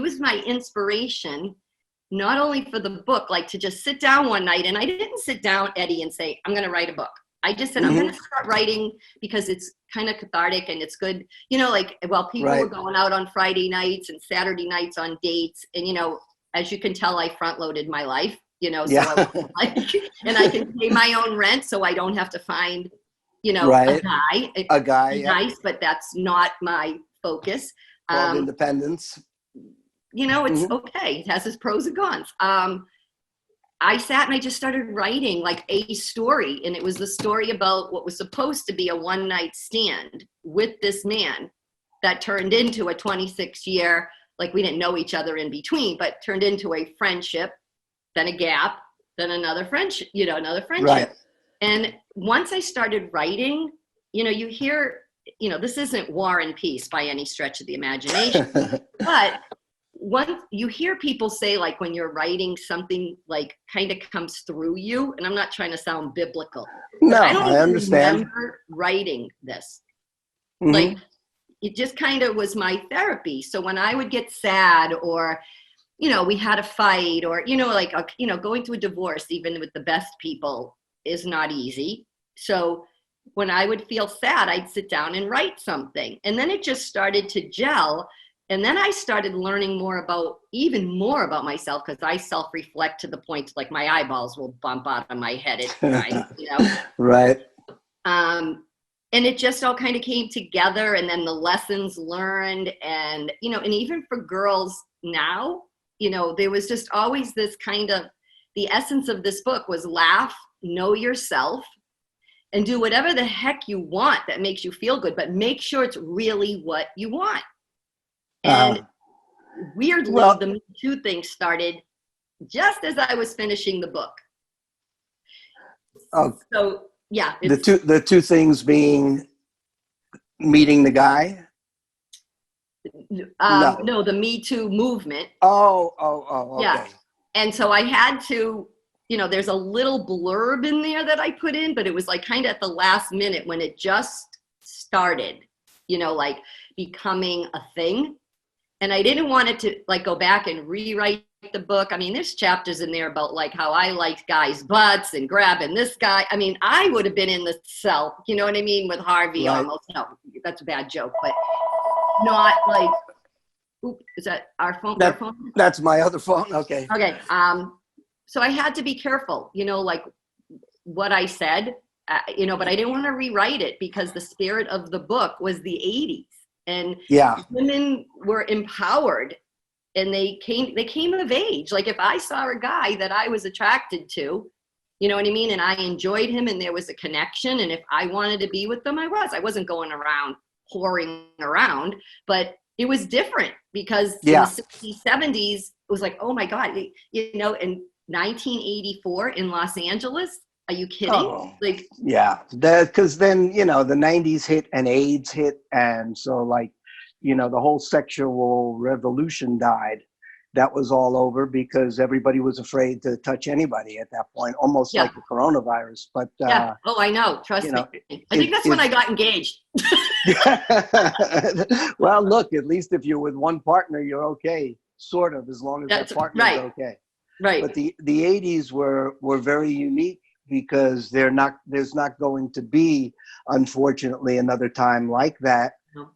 Speaker 2: was my inspiration, not only for the book, like to just sit down one night. And I didn't sit down, Eddie, and say, I'm going to write a book. I just said, I'm going to start writing because it's kind of cathartic and it's good. You know, like, well, people were going out on Friday nights and Saturday nights on dates. And, you know, as you can tell, I front loaded my life, you know, so I was like, and I can pay my own rent so I don't have to find, you know, a guy. Nice, but that's not my focus.
Speaker 1: Independence.
Speaker 2: You know, it's okay. It has its pros and cons. I sat and I just started writing like a story, and it was the story about what was supposed to be a one-night stand with this man that turned into a 26-year, like we didn't know each other in between, but turned into a friendship, then a gap, then another friendship, you know, another friendship. Right. And once I started writing, you know, you hear, you know, this isn't War and Peace by any stretch of the imagination, but once you hear people say, like, when you're writing something, like, kind of comes through you, and I'm not trying to sound biblical.
Speaker 1: No,
Speaker 2: I don't
Speaker 1: I understand.
Speaker 2: remember writing this. Like, it just kind of was my therapy. So when I would get sad, or, you know, we had a fight, or, you know, like, you know, going through a divorce, even with the best people, is not easy. So when I would feel sad, I'd sit down and write something. And then it just started to gel. And then I started learning even more about myself, because I self-reflect to the point, like, my eyeballs will bump out of my head at times, you know?
Speaker 1: Right.
Speaker 2: And it just all kind of came together, and then the lessons learned, and, you know, and even for girls now, you know, there was just always this kind of, the essence of this book was laugh, know yourself, and do whatever the heck you want that makes you feel good, but make sure it's really what you want. And weirdly, the Me Too thing started just as I was finishing the book. So yeah,
Speaker 1: the two things being meeting the guy.
Speaker 2: No, the Me Too movement.
Speaker 1: Okay.
Speaker 2: Yeah, and so I had to, you know, there's a little blurb in there that I put in, but it was like kind of at the last minute when it just started, you know, like becoming a thing. And I didn't want it to, like, go back and rewrite the book. I mean, there's chapters in there about, like, how I liked guys' butts and grabbing this guy. I mean, I would have been in the cell, you know what I mean, with Harvey almost. No, that's a bad joke, but not like, is that our phone?
Speaker 1: That's my other phone. Okay.
Speaker 2: Okay. So I had to be careful, you know, like what I said, you know, but I didn't want to rewrite it, because the spirit of the book was the 80s. And women were empowered, and they came of age. Like, if I saw a guy that I was attracted to, you know what I mean, and I enjoyed him, and there was a connection, and if I wanted to be with them, I wasn't going around whoring around, but it was different, because in the 60s, 70s, it was like, oh my God, you know, in 1984 in Los Angeles, are you kidding? Like,
Speaker 1: yeah, because then, you know, the 90s hit and AIDS hit. And so, like, you know, the whole sexual revolution died. That was all over because everybody was afraid to touch anybody at that point, almost like the coronavirus. But
Speaker 2: I know. Trust me. I think that's when I got engaged.
Speaker 1: Well, look, at least if you're with one partner, you're okay, sort of, as long as that partner's okay.
Speaker 2: Right.
Speaker 1: But the 80s were very unique, because there's not going to be, unfortunately, another time like that,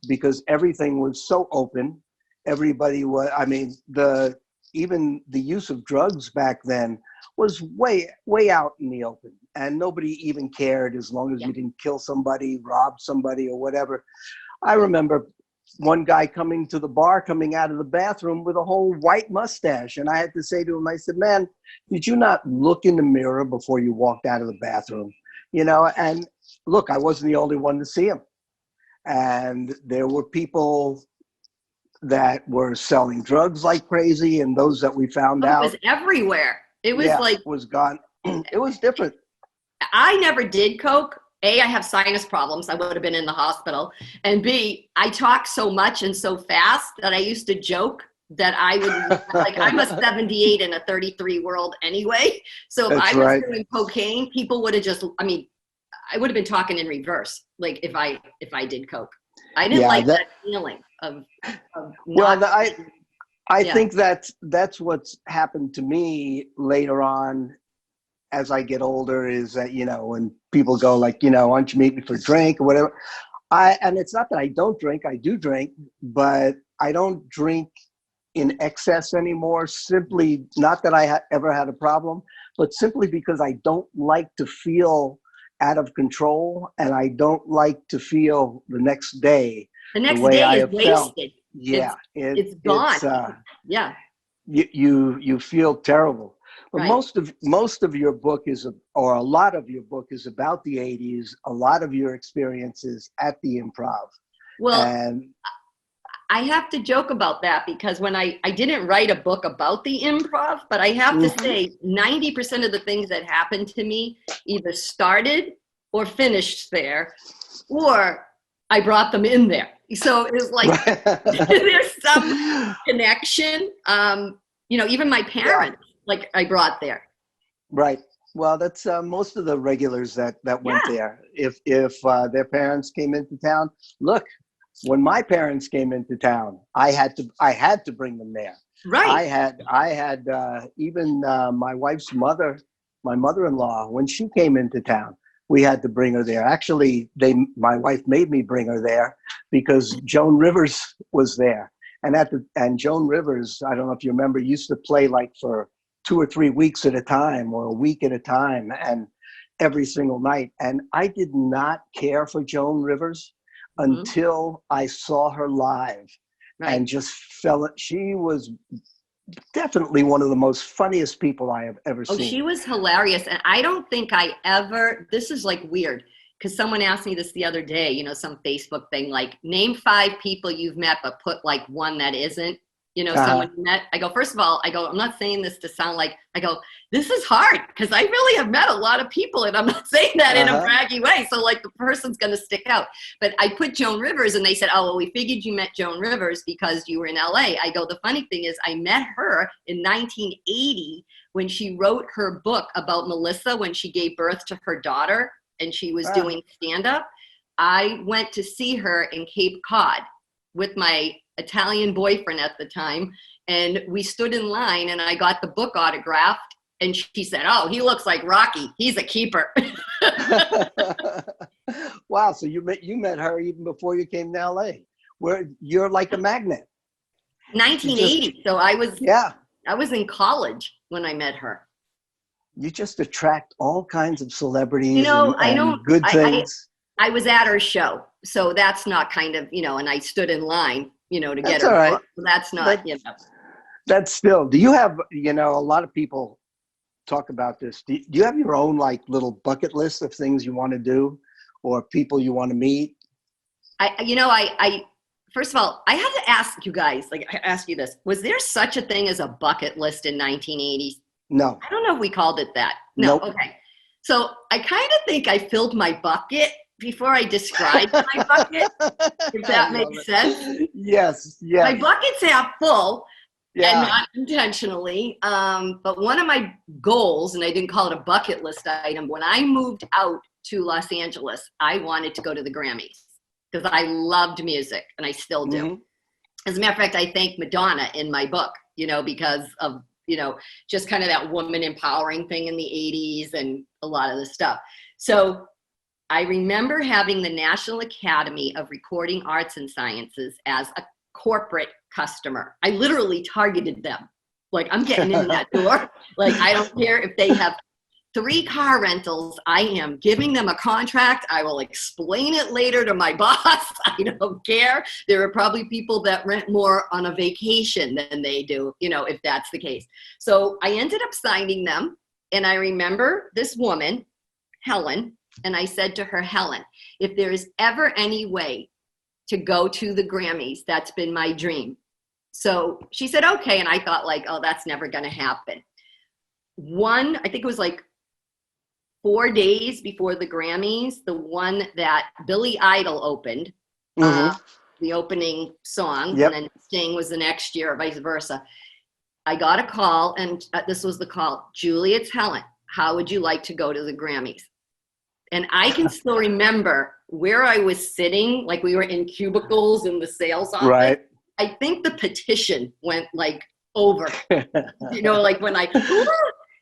Speaker 1: because everything was so open. Everybody was, I mean, even the use of drugs back then was way out in the open, and nobody even cared as long as you didn't kill somebody, rob somebody, or whatever. I remember one guy coming out of the bathroom with a whole white mustache. And I had to say to him, I said, man, did you not look in the mirror before you walked out of the bathroom? You know, and look, I wasn't the only one to see him. And there were people that were selling drugs like crazy, and those that we found out.
Speaker 2: It was everywhere. It was like,
Speaker 1: was gone. It was different.
Speaker 2: I never did coke. A, I have sinus problems. I would have been in the hospital. And B, I talk so much and so fast that I used to joke that I would, like, I'm a 78 in a 33 world anyway. So if
Speaker 1: That's
Speaker 2: I was
Speaker 1: right.
Speaker 2: doing cocaine, people would have just, I mean, I would have been talking in reverse, like if I did coke. I didn't like that feeling of not.
Speaker 1: Well, I
Speaker 2: Yeah.
Speaker 1: think that's what's happened to me later on as I get older, is that, you know, when people go like, you know, why don't you meet me for a drink or whatever. And it's not that I don't drink, I do drink, but I don't drink in excess anymore, simply not that I ever had a problem, but simply because I don't like to feel out of control, and I don't like to feel the next day
Speaker 2: The
Speaker 1: the
Speaker 2: next
Speaker 1: way
Speaker 2: day
Speaker 1: I
Speaker 2: is
Speaker 1: have felt.
Speaker 2: wasted.
Speaker 1: Yeah,
Speaker 2: It's gone. Yeah.
Speaker 1: You feel terrible. But
Speaker 2: Right.
Speaker 1: most of your book is, or a lot of your book is about the 80s, a lot of your experiences at the Improv.
Speaker 2: Well,
Speaker 1: And
Speaker 2: I have to joke about that because when I didn't write a book about the improv, but I have to say 90% of the things that happened to me either started or finished there, or I brought them in there. So it's like there's some connection. You know, even my parents, like I brought there.
Speaker 1: Right. Well, that's most of the regulars that went there. If their parents came into town, look, when my parents came into town, I had to bring them there.
Speaker 2: Right.
Speaker 1: I had even my wife's mother, my mother-in-law, when she came into town, we had to bring her there. Actually, my wife made me bring her there because Joan Rivers was there. And Joan Rivers, I don't know if you remember, used to play like for 2 or 3 weeks at a time or a week at a time, and every single night. And I did not care for Joan Rivers until I saw her live, and just she was definitely one of the most funniest people I have ever seen.
Speaker 2: Oh, she was hilarious. And I don't think I ever, this is like weird, because someone asked me this the other day, you know, some Facebook thing, like name 5 people you've met, but put like one that isn't, you know, someone you met. I go, first of all, I'm not saying this to sound like, this is hard because I really have met a lot of people, and I'm not saying that in a braggy way. So like the person's going to stick out. But I put Joan Rivers, and they said, oh, well, we figured you met Joan Rivers because you were in LA. I go, the funny thing is I met her in 1980 when she wrote her book about Melissa when she gave birth to her daughter and she was doing stand-up. I went to see her in Cape Cod with my Italian boyfriend at the time, and we stood in line and I got the book autographed, and she said, oh, he looks like Rocky, he's a keeper.
Speaker 1: Wow, so you met her even before you came to LA, where you're like a magnet.
Speaker 2: 1980. So I was in college when I met her.
Speaker 1: You just attract all kinds of celebrities,
Speaker 2: you know,
Speaker 1: and good things.
Speaker 2: I was at her show, so that's not kind of, you know, and I stood in line, you know, to get her.
Speaker 1: Right.
Speaker 2: So that's not, you know.
Speaker 1: That's still, do you have, you know, a lot of people talk about this. Do you have your own like little bucket list of things you want to do or people you want to meet?
Speaker 2: I first of all, I have to ask you guys, like I ask you this, was there such a thing as a bucket list in 1980s?
Speaker 1: No.
Speaker 2: I don't know if we called it that. No.
Speaker 1: Nope.
Speaker 2: Okay. So I kind of think I filled my bucket before I described my bucket, if that makes sense.
Speaker 1: Yes.
Speaker 2: My bucket's half full, and
Speaker 1: Yeah.
Speaker 2: not intentionally. But one of my goals, and I didn't call it a bucket list item, when I moved out to Los Angeles, I wanted to go to the Grammys because I loved music, and I still do. As a matter of fact, I thank Madonna in my book, you know, because of, you know, just kind of that woman empowering thing in the 80s and a lot of the stuff. So I remember having the National Academy of Recording Arts and Sciences as a corporate customer. I literally targeted them. Like, I'm getting in that door. Like, I don't care if they have 3 car rentals. I am giving them a contract. I will explain it later to my boss. I don't care. There are probably people that rent more on a vacation than they do, you know, if that's the case. So I ended up signing them. And I remember this woman, Helen, and I said to her, Helen, if there is ever any way to go to the Grammys, that's been my dream. So she said, okay. And I thought like, oh, that's never going to happen. I think it was like 4 days before the Grammys, the one that Billy Idol opened, the opening song,
Speaker 1: Yep.
Speaker 2: and then Sting was the next year, or vice versa. I got a call, and this was the call. Julie, it's Helen. How would you like to go to the Grammys? And I can still remember where I was sitting, like we were in cubicles in the sales office.
Speaker 1: Right.
Speaker 2: I think the petition went like over, like when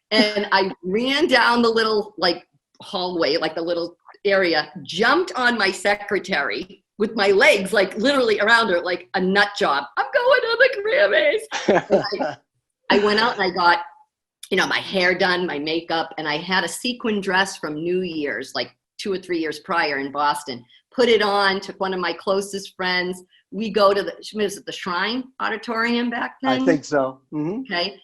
Speaker 2: and I ran down the little like hallway, like the little area, jumped on my secretary with my legs like literally around her like a nut job. I'm going to the Grammys. I went out and I got, my hair done, my makeup, and I had a sequin dress from New Year's, like 2 or 3 years prior in Boston. Put it on, took one of my closest friends. We go to the Shrine Auditorium back then?
Speaker 1: I think so. Mm-hmm.
Speaker 2: Okay.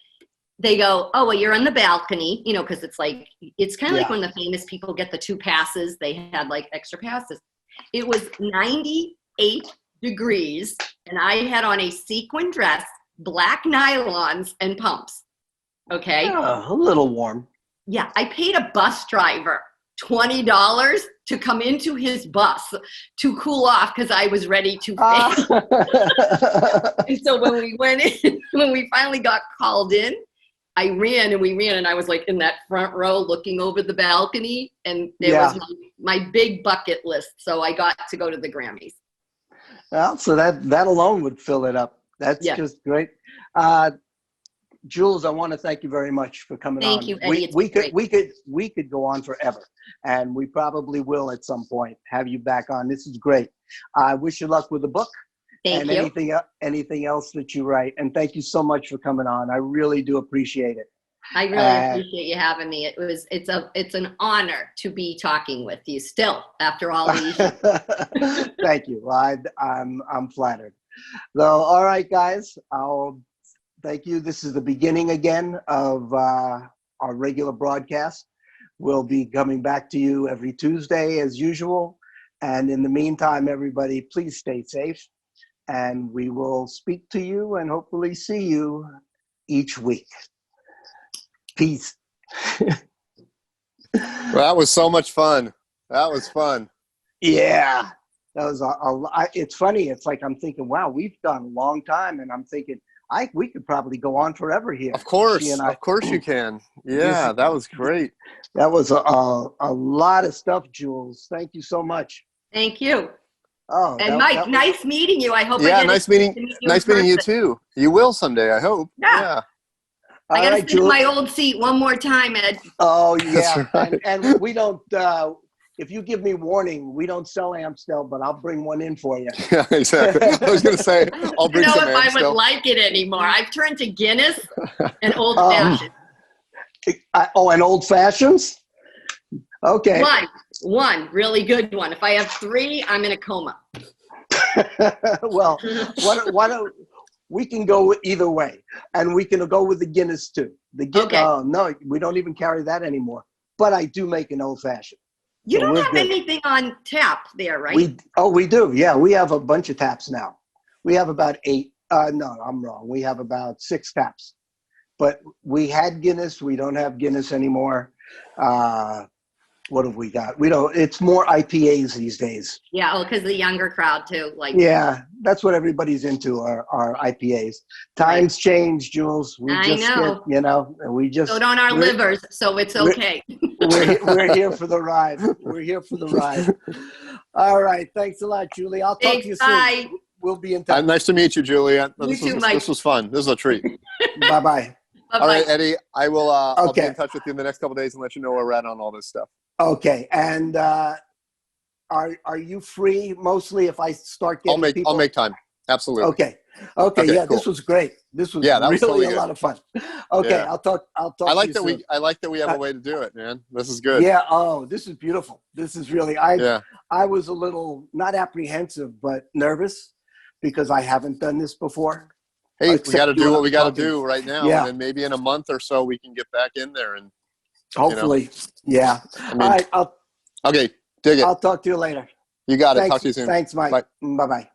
Speaker 2: They go, oh, well, you're on the balcony, because it's kind of like when the famous people get the 2 passes, they had like extra passes. It was 98 degrees, and I had on a sequin dress, black nylons, and pumps. Okay.
Speaker 1: Oh, a little warm.
Speaker 2: Yeah. I paid a bus driver $20 to come into his bus to cool off because I was ready to fail. And so when we went in, when we finally got called in, I ran and I was like in that front row looking over the balcony, and there was my big bucket list. So I got to go to the Grammys.
Speaker 1: Well, so that alone would fill it up. That's just great. Jules, I want to thank you very much for coming on.
Speaker 2: Thank you, Eddie.
Speaker 1: We could go on forever, and we probably will at some point have you back on. This is great. I wish you luck with the book.
Speaker 2: Thank you.
Speaker 1: Anything else that you write. And thank you so much for coming on. I really do appreciate it.
Speaker 2: I really appreciate you having me. It's an honor to be talking with you still after all these years.
Speaker 1: Thank you. Well, I'm flattered. So, all right, guys, I'll thank you. This is the beginning again of our regular broadcast. We'll be coming back to you every Tuesday as usual. And in the meantime, everybody, please stay safe. And we will speak to you and hopefully see you each week. Peace.
Speaker 3: Well, that was so much fun. That was fun.
Speaker 1: Yeah. That was it's funny. It's like I'm thinking, wow, we've done a long time. And I'm thinking, we could probably go on forever here.
Speaker 3: Of course. Of course you can. Yeah, that was great.
Speaker 1: That was a lot of stuff, Jules. Thank you so much.
Speaker 2: Thank you.
Speaker 1: Oh,
Speaker 2: and Mike, nice meeting you. I hope.
Speaker 3: Yeah, nice meeting you too. You will someday, I hope. Yeah.
Speaker 2: I got to sit in my old seat one more time, Ed.
Speaker 1: Oh yeah,
Speaker 3: right.
Speaker 1: and we don't. If you give me warning, we don't sell Amstel, but I'll bring one in for you.
Speaker 3: Yeah, exactly. I was going to say, I'll bring some Amstel.
Speaker 2: I don't know if I would like it anymore. I've turned to Guinness and Old Fashioned.
Speaker 1: And Old Fashions? Okay.
Speaker 2: One really good one. If I have 3, I'm in a coma.
Speaker 1: Well, why don't we can go either way, and we can go with the Guinness too. No, we don't even carry that anymore. But I do make an Old Fashioned.
Speaker 2: You don't have anything on tap there, right?
Speaker 1: We do. Yeah, we have a bunch of taps now. We have about 8. No, I'm wrong. We have about 6 taps. But we had Guinness. We don't have Guinness anymore. What have we got? We don't. It's more IPAs these days.
Speaker 2: Yeah, because the younger crowd too.
Speaker 1: Yeah, that's what everybody's into are IPAs. Times change, Jules.
Speaker 2: I know.
Speaker 1: We just
Speaker 2: so don't our livers. So it's okay.
Speaker 1: We're here for the ride. We're here for the ride. All right. Thanks a lot, Julie. I'll talk to you soon.
Speaker 2: Bye.
Speaker 1: We'll be in touch.
Speaker 3: Nice to meet you, Julie.
Speaker 2: Mike.
Speaker 3: This was fun. This is a treat.
Speaker 1: Bye-bye.
Speaker 3: All right, Eddie. I will. I'll be in touch with you in the next couple of days and let you know where we're at on all this stuff.
Speaker 1: Okay. And are you free mostly if I start getting people?
Speaker 3: I'll make time. Absolutely.
Speaker 1: Okay. Yeah, cool. This was great. This was really totally a lot of fun. Okay, yeah. I'll talk. I like
Speaker 3: that
Speaker 1: soon.
Speaker 3: I like that we have a way to do it, man. This is good.
Speaker 1: Yeah. Oh, this is beautiful. This is really. I was a little not apprehensive, but nervous because I haven't done this before.
Speaker 3: Hey, we got to do what we got to do right now,
Speaker 1: yeah.
Speaker 3: And then maybe in a month or so we can get back in there and.
Speaker 1: Hopefully, yeah. All right.
Speaker 3: Okay, dig it.
Speaker 1: I'll talk to you later.
Speaker 3: You got it.
Speaker 1: Thanks,
Speaker 3: Talk to you soon.
Speaker 1: Thanks, Mike.
Speaker 3: Bye.
Speaker 1: Bye-bye.